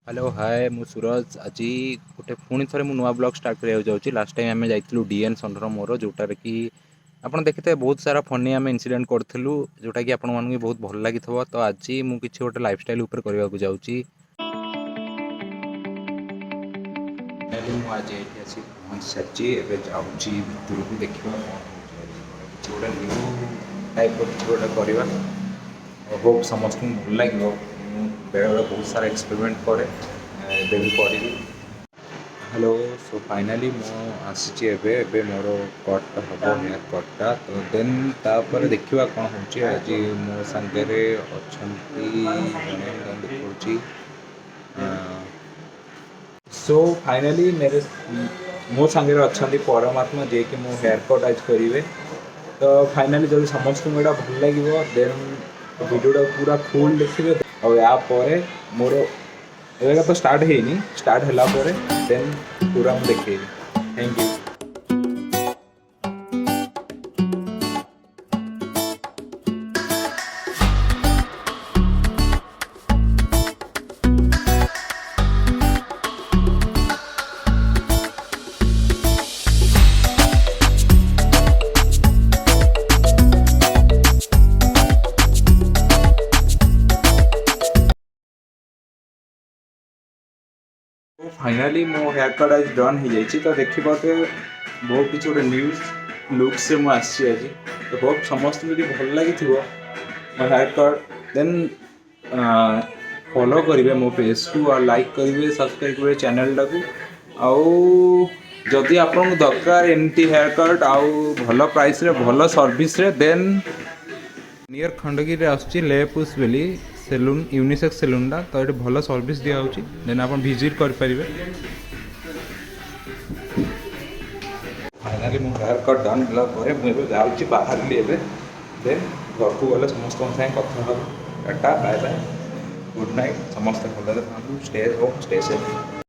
Hello hi मु सूरज आज गोटे पुणी थे नुआ ब्लॉग स्टार्ट करा जाऊँगी। लास्ट टाइम आम जाइलु डीएन सनर मोर जोटार कि आपड़ देखते बहुत सारा फनी आम इनसीडेंट करूँ जोटा कि आपण मानक बहुत भल लगी। तो आज मुझे गोटे लाइफस्टाइल उपर करने को जाऊँगी। आज ये आसी पहुँच सारी एवं जाऊँगी भितर को देखा गोटे न्यू टाइप गोटे करवा होप समस्त भल लगे। बेले बेले बहुत सारा एक्सपेरिमेंट करे भी करी। हेलो सो फाइनाली मो आसी मोर कट हम हेयर कटा तो देन तापर देखा कौन हो आज मो सांगे अच्छा देखी। सो फाइनाली मेरे मो सांगे अच्छा परमात्मा जे कि मो हेयर कट आज करेंगे। तो फाइनाली जब समस्त को भल लगे देन वीडियोटा पूरा फुल देखिए। और यापर मोर एवं तो स्टार्ट है स्टार्ट है देन पूरा मुझे देखेगी। Thank you. फाइनाली मो हेयर कट आज डन हो जाए। तो देखिए बहुत किसी गोटे न्यूज लुक से मुझे आज तो बहुत समस्त मुझे भल लगी मो हेयर कट देन फॉलो करेंगे मो पेज को और लाइक करेंगे सब्सक्राइब करेंगे चैनल टाक। जदि आपको दरकार एमती हेयर कट आउ भल प्राइस रे भल सर्विस रे देन नियर खंडगिरी आसुची लेपुस बेली सेलून यूनिसेक्स सेलूनटा तो ये भल सर्विस दिया देन आप विजिट करेंगे। फाइनाली मो हेयर कट डन है मुझे जाऊँगी बाहर देन घर को गले समस्त कथा tata bye bye good night समस्त भल स्टे होम स्टे सेफ।